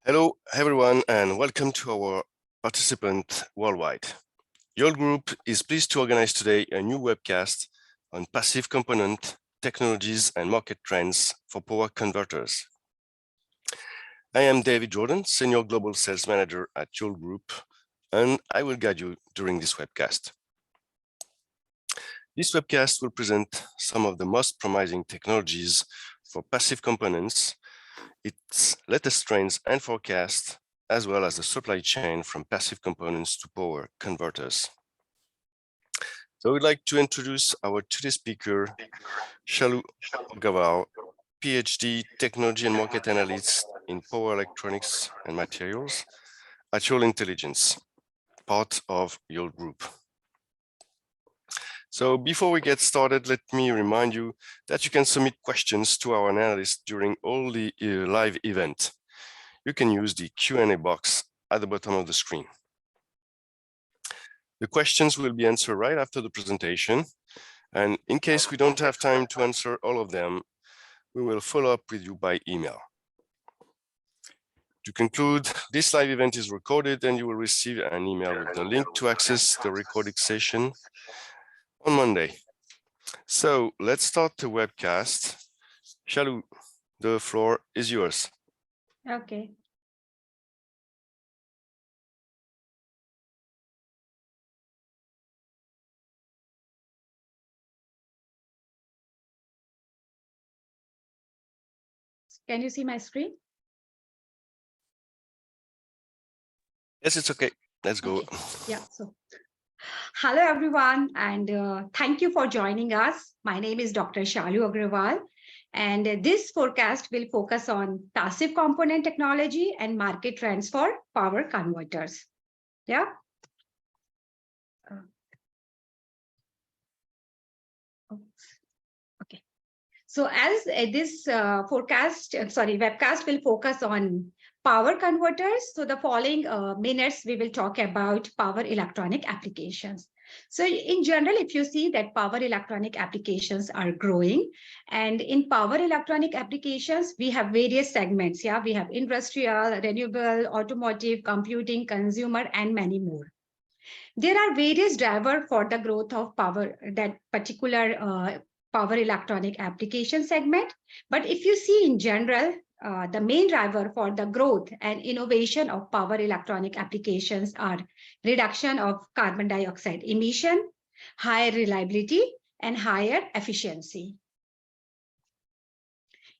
Hello, everyone, and welcome to our participant worldwide. Yole Group is pleased to organize today a new webcast on passive component technologies and market trends for power converters. I am David Jordan, Senior Global Sales Manager at Yole Group, and I will guide you during this webcast. This webcast will present some of the most promising technologies for passive components, its latest trends and forecasts, as well as the supply chain from passive components to power converters. So I would like to introduce our today's speaker, Shalu Agarwal, PhD Technology and Market Analyst in Power Electronics and Materials at Yole Intelligence, part of Yole Group. So before we get started, let me remind you that you can submit questions to our analysts during all the live event. You can use the Q&A box at the bottom of the screen. The questions will be answered right after the presentation. And in case we don't have time to answer all of them, we will follow up with you by email. To conclude, this live event is recorded and you will receive an email with the link to access the recording session on Monday. So let's start the webcast. Shalu, the floor is yours. Okay. Can you see my screen? Yes, it's okay. Let's go. Okay. Yeah. So, hello everyone, and thank you for joining us. My name is Dr. Shalu Agarwal, and this forecast will focus on passive component technology and market trends for power converters. Yeah. Okay. So as this webcast will focus on power converters. So the following minutes, we will talk about power electronic applications. So in general, if you see that power electronic applications are growing, and in power electronic applications, we have various segments. Yeah, we have industrial, renewable, automotive, computing, consumer, and many more. There are various drivers for the growth of power, that particular power electronic application segment. But if you see in general, the main driver for the growth and innovation of power electronic applications are reduction of carbon dioxide emission, higher reliability, and higher efficiency.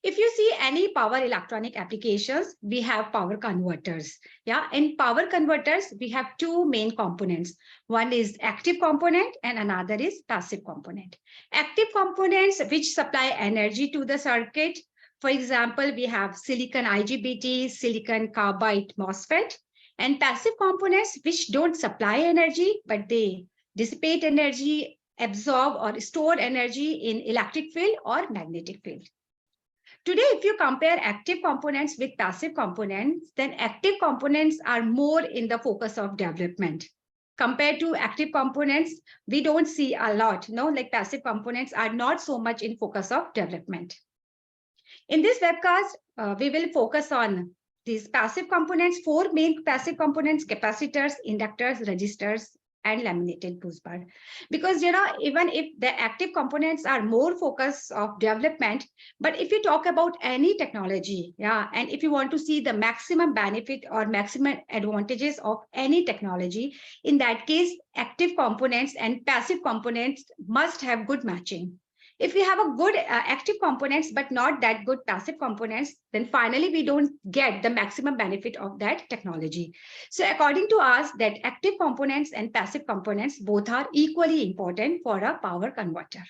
If you see any power electronic applications, we have power converters. Yeah, in power converters, we have two main components. One is active component and another is passive component. Active components which supply energy to the circuit. For example, we have silicon IGBT, silicon carbide MOSFET, and passive components which don't supply energy, but they dissipate energy, absorb or store energy in electric field or magnetic field. Today, if you compare active components with passive components, then active components are more in the focus of development. Compared to active components, we don't see a lot, like passive components are not so much in focus of development. In this webcast, we will focus on these passive components, four main passive components: capacitors, inductors, resistors, and laminated boost bar. Because even if the active components are more focus of development, but if you talk about any technology, and if you want to see the maximum benefit or maximum advantages of any technology, in that case, active components and passive components must have good matching. If we have a good active components, but not that good passive components, then finally we don't get the maximum benefit of that technology. So according to us, that active components and passive components both are equally important for a power converter.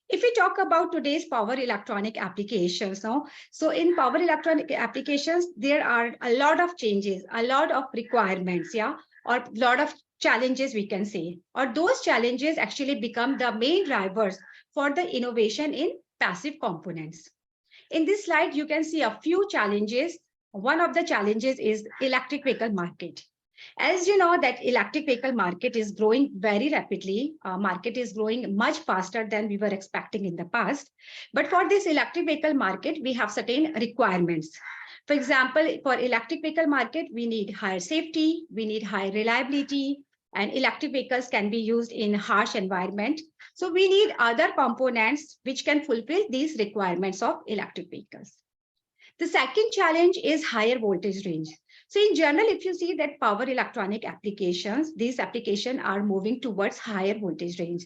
If we talk about today's power electronic applications, so in power electronic applications, there are a lot of changes, a lot of requirements, or a lot of challenges, we can say, or those challenges actually become the main drivers for the innovation in passive components. In this slide, you can see a few challenges. One of the challenges is electric vehicle market. As you know that electric vehicle market is growing very rapidly. Market is growing much faster than we were expecting in the past. But for this electric vehicle market, we have certain requirements. For example, for electric vehicle market, we need higher safety, we need high reliability, and electric vehicles can be used in harsh environment. So we need other components which can fulfill these requirements of electric vehicles. The second challenge is higher voltage range. So in general, if you see that power electronic applications, these applications are moving towards higher voltage range.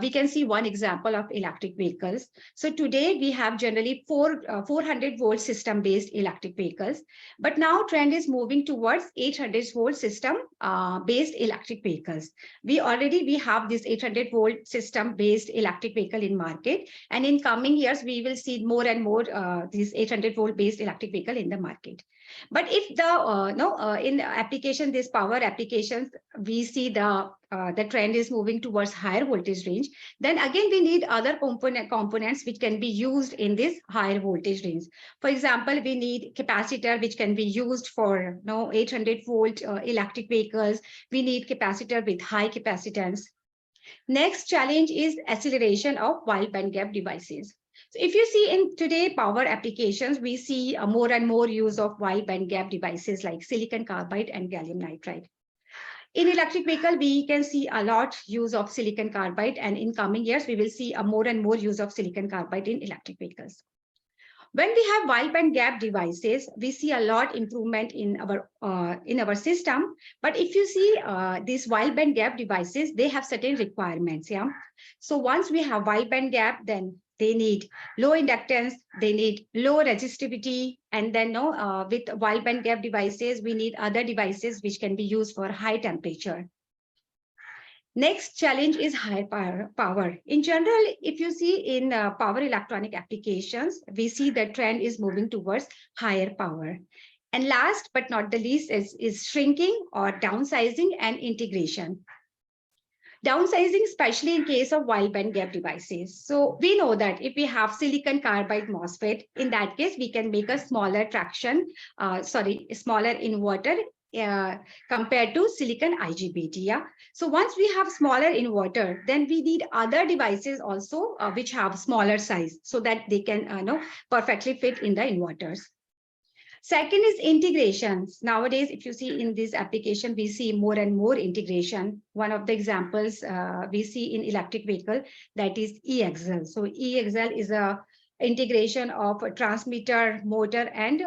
We can see one example of electric vehicles. So today we have generally 400 volt system based electric vehicles, but now trend is moving towards 800 volt system based electric vehicles. We have this 800 volt system based electric vehicle in market, and in coming years we will see more and more these 800 volt based electric vehicle in the market. But if in application, this power applications, we see the trend is moving towards higher voltage range, then again we need other components which can be used in this higher voltage range. For example, we need capacitor which can be used for 800 volt electric vehicles. We need capacitor with high capacitance. Next challenge is acceleration of wide bandgap devices. So if you see in today power applications, we see more and more use of wide bandgap devices like silicon carbide and gallium nitride. In electric vehicle, we can see a lot use of silicon carbide, and in coming years, we will see a more and more use of silicon carbide in electric vehicles. When we have wide bandgap devices, we see a lot improvement in our system. But if you see these wide bandgap devices, they have certain requirements. Yeah. So once we have wide bandgap, then they need low inductance, they need low resistivity, and then with wide bandgap devices, we need other devices which can be used for high temperature. Next challenge is high power. In general, if you see in power electronic applications, we see the trend is moving towards higher power. And last but not the least is shrinking or downsizing and integration. Downsizing, especially in case of wide bandgap devices. So we know that if we have silicon carbide MOSFET, in that case, we can make a smaller smaller inverter compared to silicon IGBT. Yeah. So once we have smaller inverter, then we need other devices also which have smaller size so that they can perfectly fit in the inverters. Second is integrations. Nowadays, if you see in this application, we see more and more integration. One of the examples we see in electric vehicle, that is e-axle. So e-axle is a integration of a transmitter, motor, and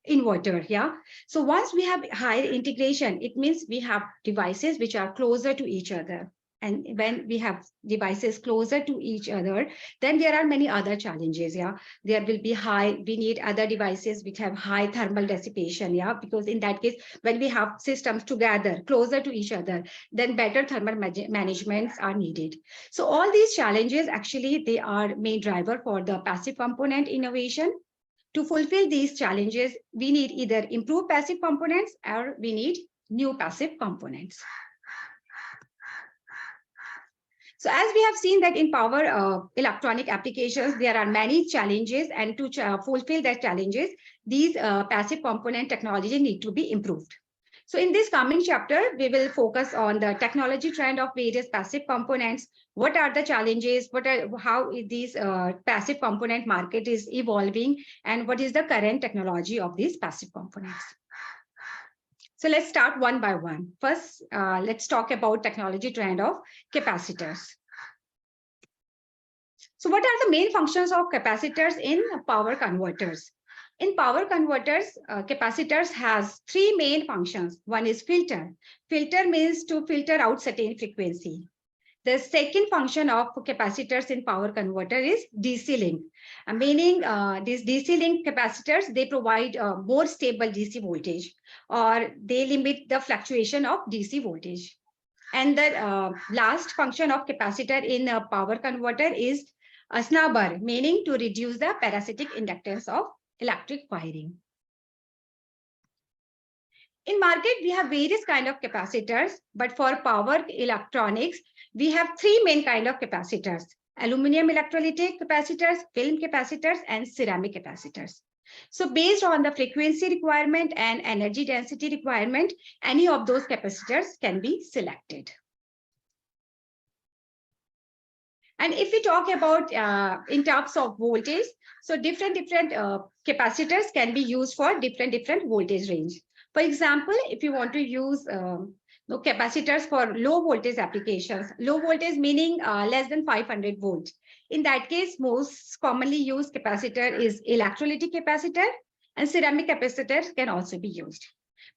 inverter. Yeah. So once we have higher integration, it means we have devices which are closer to each other. And when we have devices closer to each other, then there are many other challenges. Yeah, there will be we need other devices which have high thermal dissipation. Yeah, because in that case, when we have systems together closer to each other, then better thermal managements are needed. So all these challenges, actually, they are main driver for the passive component innovation. To fulfill these challenges, we need either improved passive components or we need new passive components. So as we have seen that in power electronic applications, there are many challenges, and to fulfill their challenges, these passive component technology need to be improved. So in this coming chapter, we will focus on the technology trend of various passive components. What are the challenges? How these passive component market is evolving, and what is the current technology of these passive components? So let's start one by one. First, let's talk about technology trend of capacitors. So what are the main functions of capacitors in power converters? In power converters, capacitors has three main functions. One is filter. Filter means to filter out certain frequency. The second function of capacitors in power converter is DC link, meaning these DC link capacitors, they provide more stable DC voltage, or they limit the fluctuation of DC voltage. And the last function of capacitor in a power converter is a snubber, meaning to reduce the parasitic inductance of electric wiring. In market, we have various kind of capacitors, but for power electronics, we have three main kind of capacitors: aluminum electrolytic capacitors, film capacitors, and ceramic capacitors. So based on the frequency requirement and energy density requirement, any of those capacitors can be selected. And if we talk about in terms of voltage, so different capacitors can be used for different voltage range. For example, if you want to use capacitors for low voltage applications, low voltage meaning less than 500 volts. In that case, most commonly used capacitor is electrolytic capacitor, and ceramic capacitors can also be used.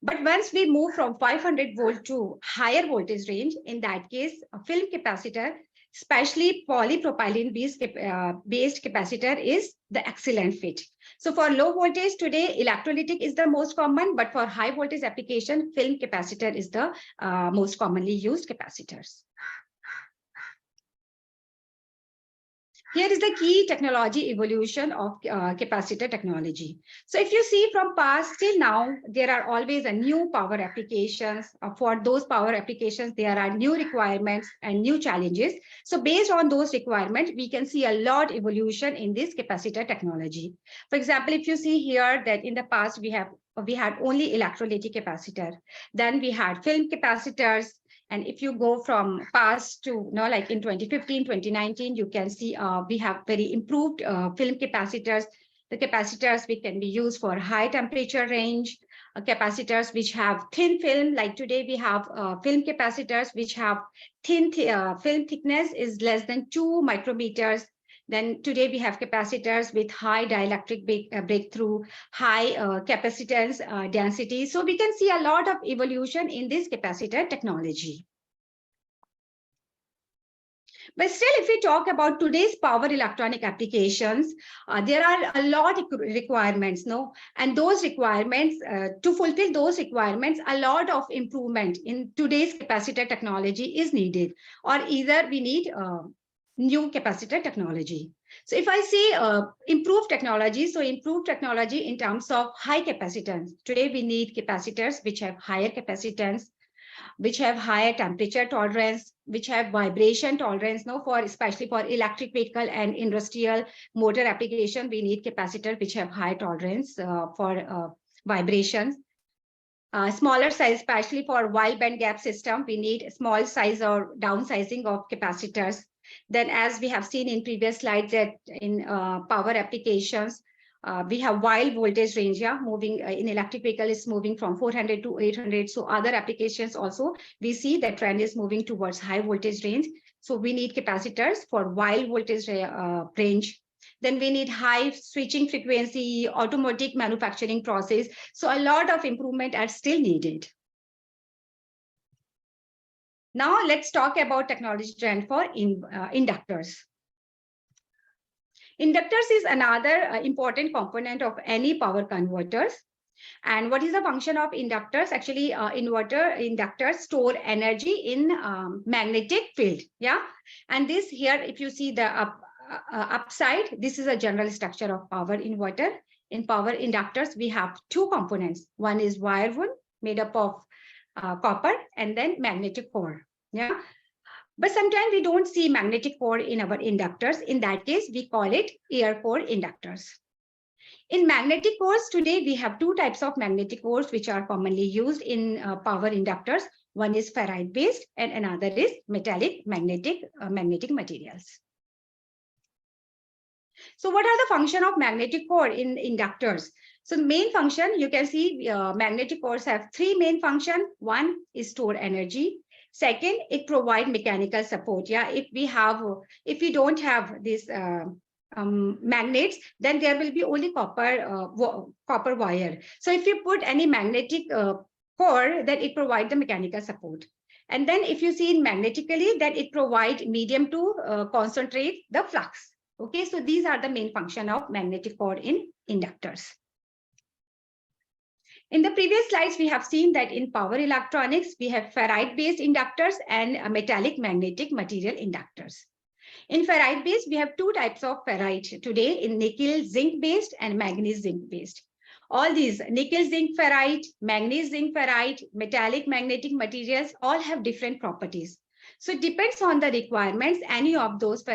But once we move from 500 volt to higher voltage range, in that case, a film capacitor, especially polypropylene based capacitor, is the excellent fit. So for low voltage today, electrolytic is the most common, but for high voltage application, film capacitor is the most commonly used capacitors. Here is the key technology evolution of capacitor technology. So if you see from past till now, there are always a new power applications. For those power applications, there are new requirements and new challenges. So based on those requirements, we can see a lot evolution in this capacitor technology. For example, if you see here that in the past, we had only electrolytic capacitor. Then we had film capacitors. And if you go from past to, like in 2015, 2019, you can see we have very improved film capacitors. The capacitors which can be used for high temperature range, capacitors which have thin film. Like today, we have film capacitors which have thin film thickness is less than 2 micrometers. Then today we have capacitors with high dielectric breakthrough, high capacitance density. So we can see a lot of evolution in this capacitor technology. But still, if we talk about today's power electronic applications, there are a lot of requirements, and those requirements, to fulfill those requirements, a lot of improvement in today's capacitor technology is needed, or either we need new capacitor technology. So if I say improved technology, so improved technology in terms of high capacitance. Today we need capacitors which have higher capacitance, which have higher temperature tolerance, which have vibration tolerance. Especially for electric vehicle and industrial motor application, we need capacitors which have high tolerance for vibrations. Smaller size, especially for wide band gap system, we need small size or downsizing of capacitors. Then, as we have seen in previous slides, that in power applications, we have wide voltage range, moving in electric vehicle is moving from 400 to 800. So other applications also, we see that trend is moving towards high voltage range. So we need capacitors for wide voltage range. Then we need high switching frequency, automatic manufacturing process. So a lot of improvement are still needed. Now let's talk about technology trend for inductors. Inductors is another important component of any power converters. And what is the function of inductors? Actually, inductors store energy in magnetic field. And this here, if you see the upside, this is a general structure of power inverter. In power inductors, we have two components. One is wire wound made up of copper, and then magnetic core. But sometimes we don't see magnetic core in our inductors. In that case, we call it air core inductors. In magnetic cores today, we have two types of magnetic cores which are commonly used in power inductors. One is ferrite based and another is metallic magnetic materials. So what are the function of magnetic core in inductors? So the main function, you can see magnetic cores have three main functions. One is store energy. Second, it provides mechanical support. If we don't have these magnets, then there will be only copper wire. So if you put any magnetic core, then it provides the mechanical support. And then if you see magnetically, then it provides medium to concentrate the flux. Okay, so these are the main function of magnetic core in inductors. In the previous slides, we have seen that in power electronics, we have ferrite-based inductors and metallic magnetic material inductors. In ferrite-based, we have two types of ferrite today, in nickel zinc-based and manganese zinc-based. All these nickel zinc ferrite, manganese zinc ferrite, metallic magnetic materials all have different properties. So it depends on the requirements. Any of those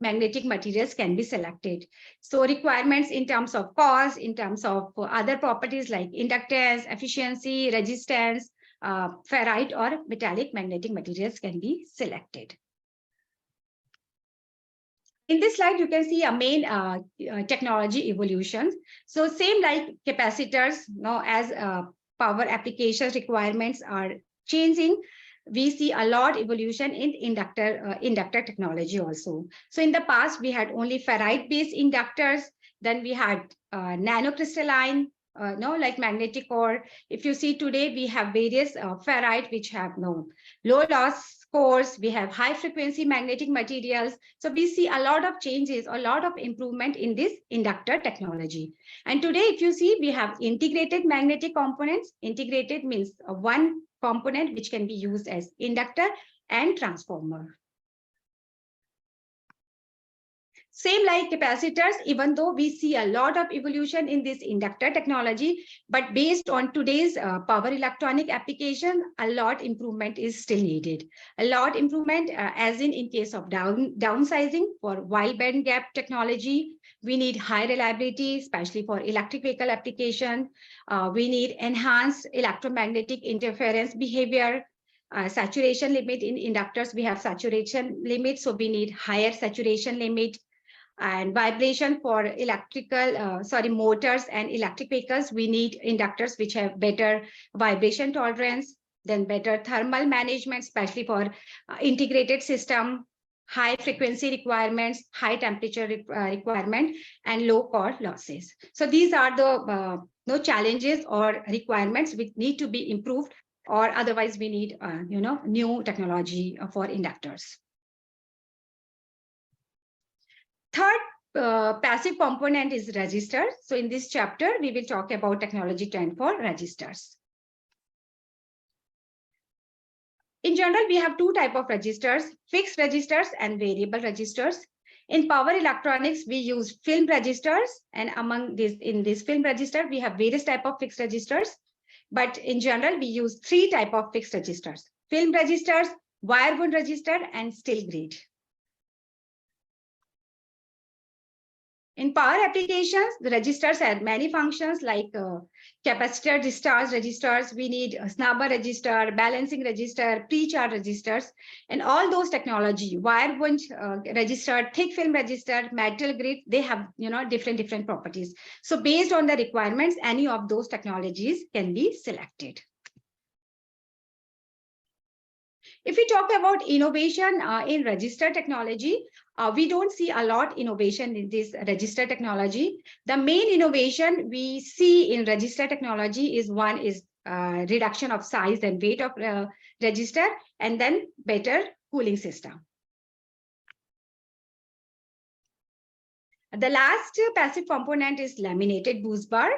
magnetic materials can be selected. So requirements in terms of cost, in terms of other properties like inductance, efficiency, resistance, ferrite or metallic magnetic materials can be selected. In this slide, you can see a main technology evolution. So same like capacitors, as power applications requirements are changing, we see a lot evolution in inductor technology also. So in the past, we had only ferrite-based inductors. Then we had nanocrystalline, like magnetic core. If you see today, we have various ferrite which have low loss cores. We have high frequency magnetic materials. So we see a lot of changes, a lot of improvement in this inductor technology. And today, if you see, we have integrated magnetic components. Integrated means one component which can be used as inductor and transformer. Same like capacitors, even though we see a lot of evolution in this inductor technology, but based on today's power electronic application, a lot improvement is still needed. A lot improvement, as in case of downsizing for wide band gap technology, we need high reliability, especially for electric vehicle application. We need enhanced electromagnetic interference behavior. Saturation limit in inductors, we have saturation limit, so we need higher saturation limit. And vibration for motors and electric vehicles, we need inductors which have better vibration tolerance, then better thermal management, especially for integrated system, high frequency requirements, high temperature requirement, and low core losses. So these are the challenges or requirements which need to be improved, or otherwise we need new technology for inductors. Third passive component is resistors. So in this chapter, we will talk about technology trend for resistors. In general, we have two types of resistors, fixed resistors and variable resistors. In power electronics, we use film resistors, and in this film resistor, we have various types of fixed resistors. But in general, we use three types of fixed resistors: film resistors, wire wound resistor, and steel grid. In power applications, the resistors have many functions like capacitor discharge resistors. We need a snubber resistor, balancing resistor, pre-charge resistors, and all those technology, wire wound resistor, thick film resistor, metal grid, they have different properties. So based on the requirements, any of those technologies can be selected. If we talk about innovation in resistor technology, we don't see a lot innovation in this resistor technology. The main innovation we see in resistor technology is one is reduction of size and weight of resistor, and then better cooling system. The last passive component is laminated boost bar.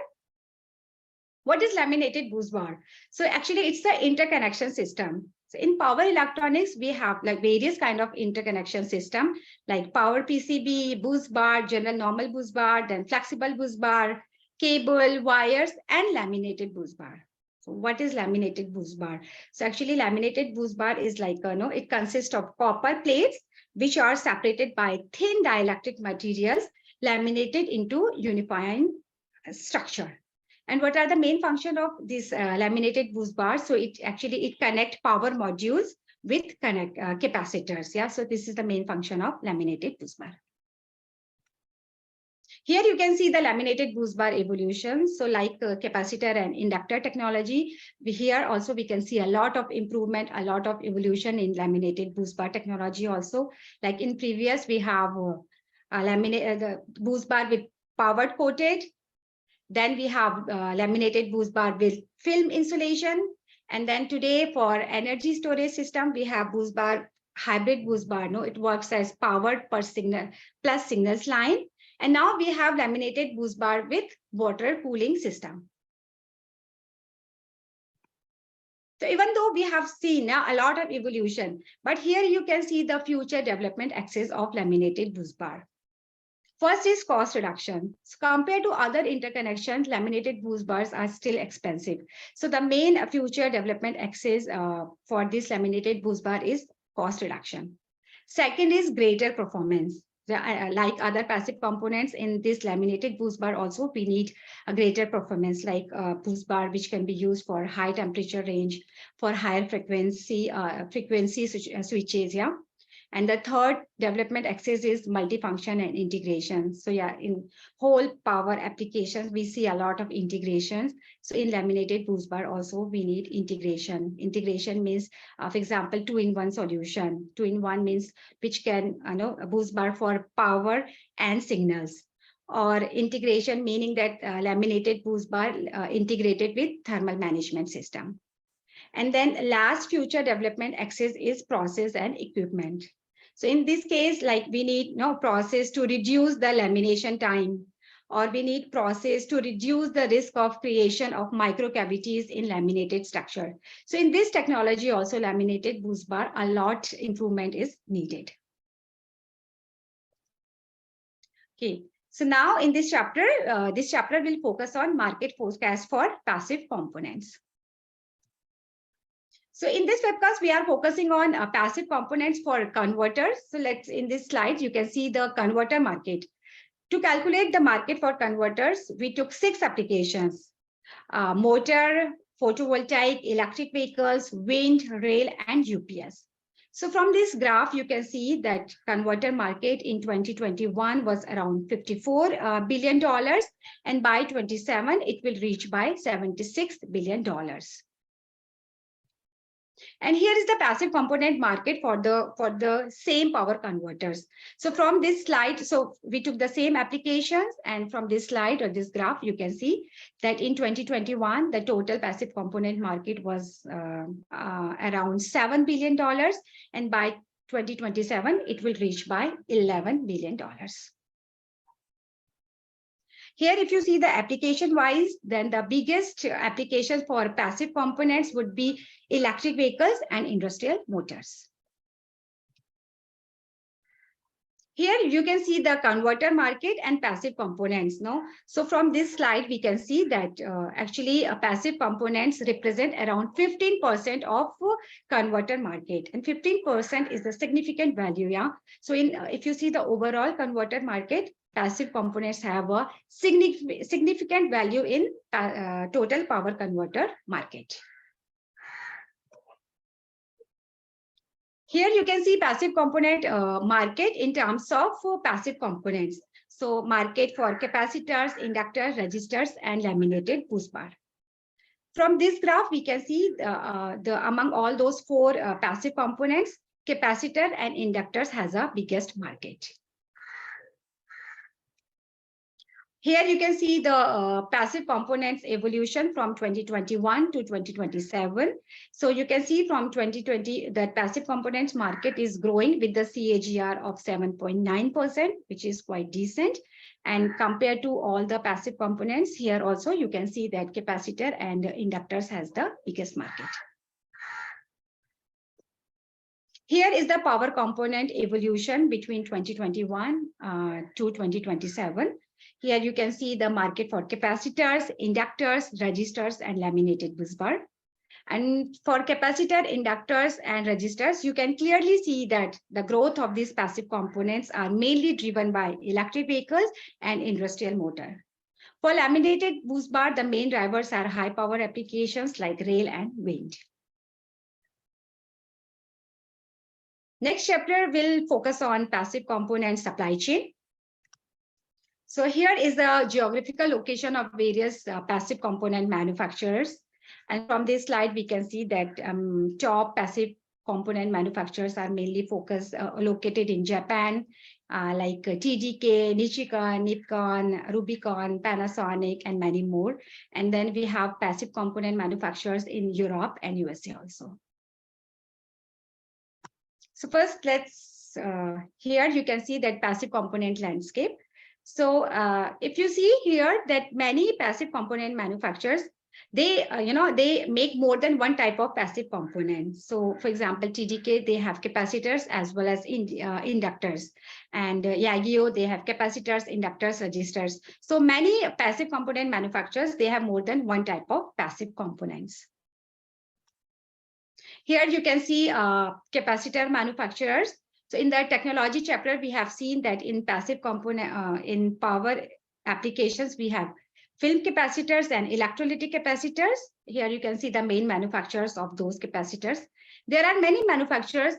What is laminated boost bar? So actually it's the interconnection system. So in power electronics, we have like various kind of interconnection system, like power PCB, boost bar, general normal boost bar, then flexible boost bar, cable, wires, and laminated boost bar. So what is laminated boost bar? So actually laminated boost bar is like, it consists of copper plates, which are separated by thin dielectric materials laminated into unifying structure. And what are the main function of this laminated boost bar? So it connect power modules with capacitors. Yeah, so this is the main function of laminated boost bar. Here you can see the laminated boost bar evolution. So like capacitor and inductor technology, here also we can see a lot of improvement, a lot of evolution in laminated boost bar technology also. Like in previous, we have the boost bar with powered coated. Then we have laminated boost bar with film insulation. And then today for energy storage system, we have boost bar, hybrid boost bar. No, it works as powered per signal plus signals line. And now we have laminated boost bar with water cooling system. So even though we have seen a lot of evolution, but here you can see the future development axis of laminated boost bar. First is cost reduction. So compared to other interconnections, laminated boost bars are still expensive. So the main future development axis for this laminated boost bar is cost reduction. Second is greater performance. Like other passive components in this laminated boost bar, also we need a greater performance, like boost bar, which can be used for high temperature range, for higher frequency switches. Yeah. And the third development axis is multifunction and integration. So yeah, in whole power applications, we see a lot of integrations. So in laminated boost bar also, we need integration. Integration means, for example, two-in-one solution. Two-in-one means which can, a boost bar for power and signals. Or integration meaning that laminated boost bar integrated with thermal management system. And then last future development axis is process and equipment. So in this case, like we need process to reduce the lamination time, or we need process to reduce the risk of creation of microcavities in laminated structure. So in this technology also, laminated boost bar, a lot improvement is needed. Okay, so now in this chapter will focus on market forecast for passive components. So in this webcast, we are focusing on passive components for converters. So in this slide, you can see the converter market. To calculate the market for converters, we took 6 applications: motor, photovoltaic, electric vehicles, wind, rail, and UPS. So from this graph, you can see that converter market in 2021 was around $54 billion. And by 27, it will reach by $76 billion. And here is the passive component market for the same power converters. So from this slide, so we took the same applications, and from this slide or this graph, you can see that in 2021, the total passive component market was around $7 billion. And by 2027, it will reach by $11 billion. Here, if you see the application-wise, then the biggest application for passive components would be electric vehicles and industrial motors. Here, you can see the converter market and passive components. So from this slide, we can see that actually passive components represent around 15% of converter market, and 15% is a significant value. Yeah. So if you see the overall converter market, passive components have a significant value in total power converter market. Here you can see passive component market in terms of passive components. So market for capacitors, inductors, resistors, and laminated boost bar. From this graph, we can see among all those 4 passive components, capacitor and inductors has a biggest market. Here you can see the passive components evolution from 2021 to 2027. So you can see from 2020 that passive components market is growing with the CAGR of 7.9%, which is quite decent. And compared to all the passive components, here also you can see that capacitor and inductors has the biggest market. Here is the power component evolution between 2021 to 2027. Here you can see the market for capacitors, inductors, resistors, and laminated boost bar. And for capacitor, inductors, and resistors, you can clearly see that the growth of these passive components are mainly driven by electric vehicles and industrial motor. For laminated boost bar, the main drivers are high power applications like rail and wind. Next chapter will focus on passive component supply chain. So here is the geographical location of various passive component manufacturers. And from this slide, we can see that top passive component manufacturers are mainly located in Japan, like TDK, Nichicon, Nippon, Rubicon, Panasonic, and many more. And then we have passive component manufacturers in Europe and USA also. So first, here you can see that passive component landscape. So if you see here that many passive component manufacturers, they make more than one type of passive component. So for example, TDK, they have capacitors as well as inductors, and Yageo, they have capacitors, inductors, resistors. So many passive component manufacturers, they have more than one type of passive components. Here you can see capacitor manufacturers. So in the technology chapter, we have seen that in passive component, in power applications, we have film capacitors and electrolytic capacitors. Here you can see the main manufacturers of those capacitors. There are many manufacturers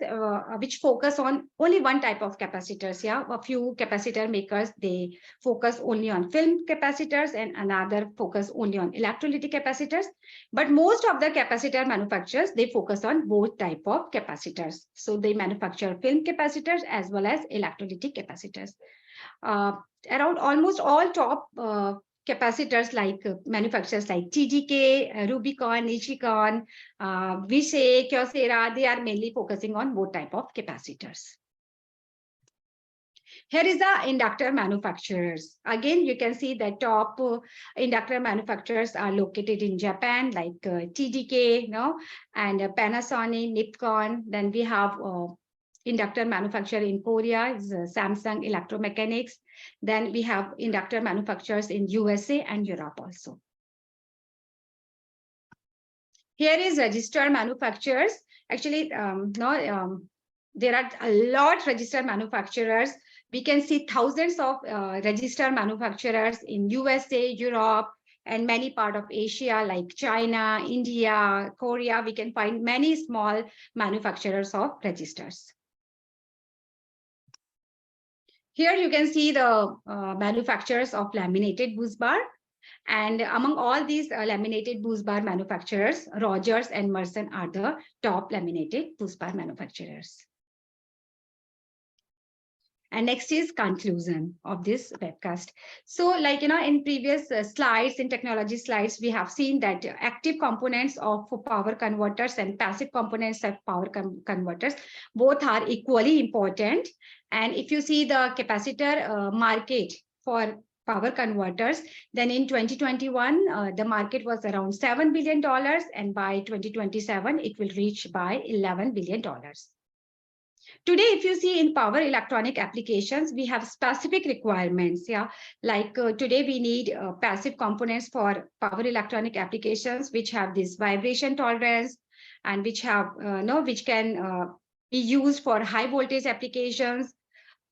which focus on only one type of capacitors. Yeah, a few capacitor makers, they focus only on film capacitors and another focus only on electrolytic capacitors. But most of the capacitor manufacturers, they focus on both type of capacitors. So they manufacture film capacitors as well as electrolytic capacitors. Around almost all top capacitors like manufacturers like TDK, Rubicon, Nichicon, Vishay, Kyocera, they are mainly focusing on both type of capacitors. Here is the inductor manufacturers. Again, you can see the top inductor manufacturers are located in Japan, like TDK, and Panasonic, Nippon. Then we have inductor manufacturer in Korea is Samsung Electromechanics. Then we have inductor manufacturers in USA and Europe also. Here is register manufacturers. Actually, there are a lot of register manufacturers. We can see thousands of register manufacturers in USA, Europe, and many parts of Asia like China, India, Korea. We can find many small manufacturers of registers. Here you can see the manufacturers of laminated boost bar. And among all these laminated boost bar manufacturers, Rogers and Merson are the top laminated boost bar manufacturers. And next is conclusion of this webcast. So like, in previous slides, in technology slides, we have seen that active components of power converters and passive components of power converters, both are equally important. And if you see the capacitor market for power converters, then in 2021, the market was around $7 billion. And by 2027, it will reach by $11 billion. Today, if you see in power electronic applications, we have specific requirements. Yeah, like today we need passive components for power electronic applications, which have this vibration tolerance and which have which can be used for high voltage applications.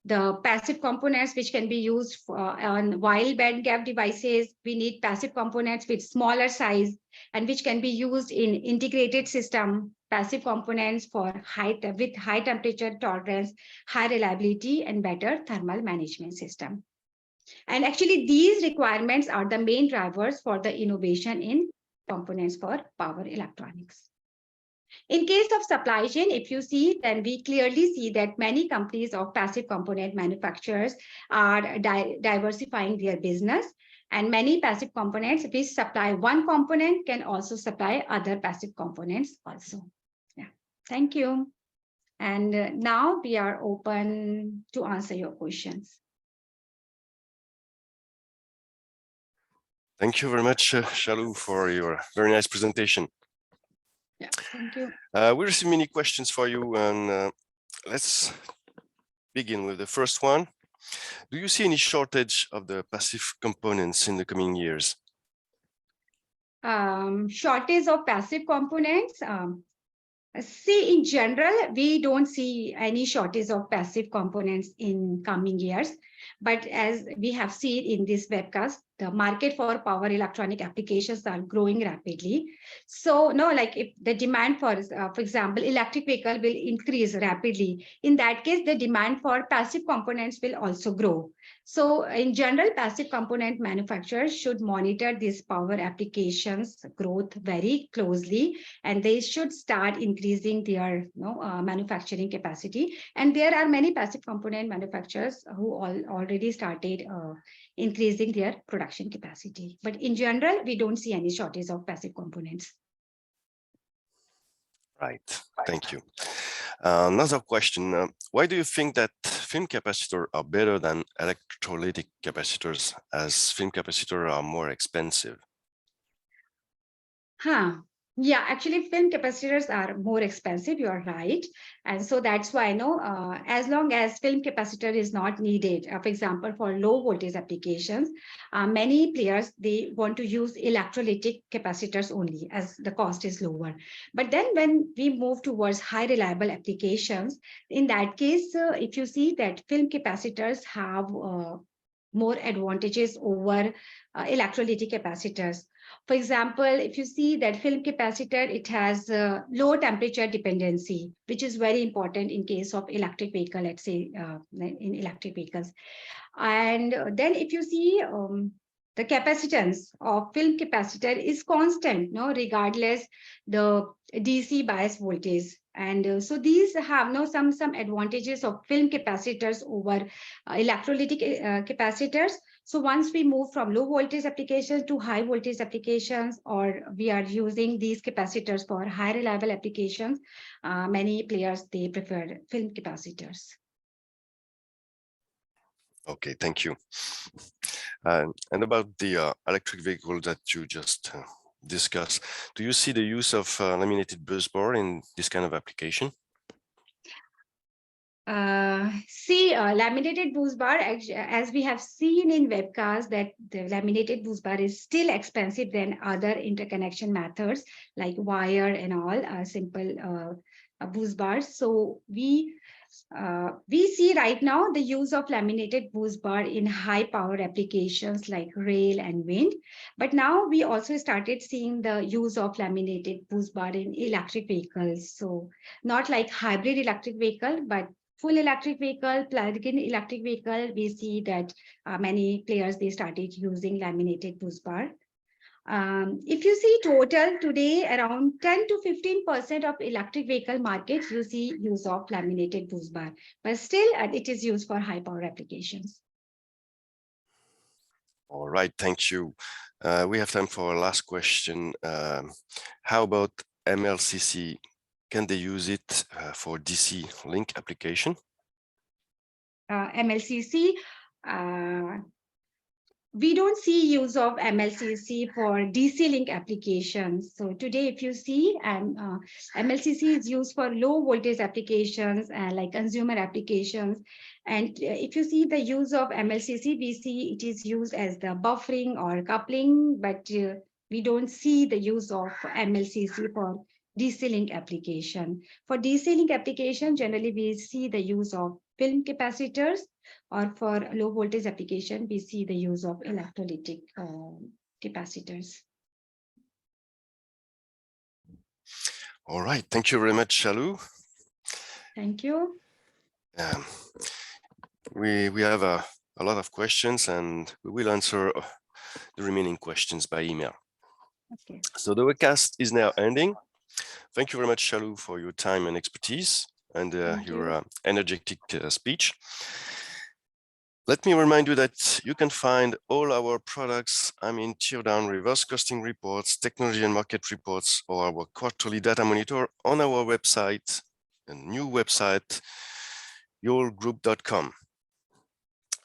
The passive components which can be used on wide band gap devices. We need passive components with smaller size and which can be used in integrated system. Passive components for with high temperature tolerance, high reliability, and better thermal management system. And actually, these requirements are the main drivers for the innovation in components for power electronics. In case of supply chain, if you see, then we clearly see that many companies of passive component manufacturers are diversifying their business. And many passive components, if we supply one component, can also supply other passive components also. Yeah, thank you. And now we are open to answer your questions. Thank you very much, Shalu, for your very nice presentation. Yeah, thank you. We received many questions for you, and let's begin with the first one. Do you see any shortage of the passive components in the coming years? Shortage of passive components. See, in general, we don't see any shortage of passive components in coming years. But as we have seen in this webcast, the market for power electronic applications are growing rapidly. So, like if the demand for example, electric vehicle will increase rapidly. In that case, the demand for passive components will also grow. So in general, passive component manufacturers should monitor these power applications growth very closely, and they should start increasing their manufacturing capacity. And there are many passive component manufacturers who already started increasing their production capacity. But in general, we don't see any shortage of passive components. Right, thank you. Another question, why do you think that film capacitors are better than electrolytic capacitors, as film capacitors are more expensive? Yeah, actually, film capacitors are more expensive. You are right, and so that's why I know as long as film capacitor is not needed, for example, for low voltage applications, many players they want to use electrolytic capacitors only as the cost is lower. But then when we move towards high reliable applications, in that case, if you see that film capacitors have more advantages over electrolytic capacitors. For example, if you see that film capacitor, it has low temperature dependency, which is very important in case of electric vehicle, let's say in electric vehicles. And then if you see the capacitance of film capacitor is constant, no, regardless the DC bias voltage. And so these have no some advantages of film capacitors over electrolytic capacitors. So once we move from low voltage applications to high voltage applications, or we are using these capacitors for high reliable applications, many players, they prefer film capacitors. Okay, thank you. And about the electric vehicle that you just discussed, do you see the use of laminated boost bar in this kind of application? Laminated boost bar, as we have seen in WEBCAST, that the laminated boost bar is still expensive than other interconnection methods like wire and all simple boost bars. So we see right now the use of laminated boost bar in high power applications like rail and wind. But now we also started seeing the use of laminated boost bar in electric vehicles. So not like hybrid electric vehicle, but full electric vehicle, plug-in electric vehicle, we see that many players, they started using laminated boost bar. If you see total today, around 10 to 15% of electric vehicle markets, you see use of laminated boost bar, but still it is used for high power applications. All right, thank you. We have time for a last question. How about MLCC? Can they use it for DC link application? MLCC, we don't see use of MLCC for DC link applications. So today, if you see, MLCC is used for low voltage applications like consumer applications. And if you see the use of MLCC, we see it is used as the buffering or coupling, but we don't see the use of MLCC for DC link application. For DC link application, generally we see the use of film capacitors, or for low voltage application, we see the use of electrolytic capacitors. All right, thank you very much, Shalou. Thank you. We have a lot of questions, and we will answer the remaining questions by email. Okay. So the webcast is now ending. Thank you very much, Shalou, for your time and expertise and your energetic speech. Let me remind you that you can find all our products, teardown, reverse costing reports, technology and market reports, or our quarterly data monitor on our website, a new website, yourgroup.com.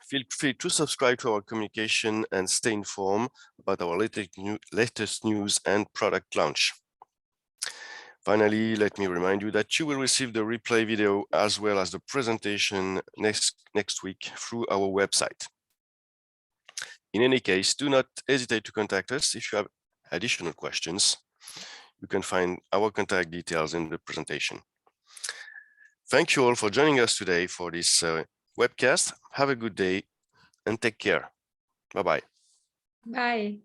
Feel free to subscribe to our communication and stay informed about our latest news and product launch. Finally, let me remind you that you will receive the replay video as well as the presentation next week through our website. In any case, do not hesitate to contact us if you have additional questions. You can find our contact details in the presentation. Thank you all for joining us today for this webcast. Have a good day and take care. Bye-bye. Bye.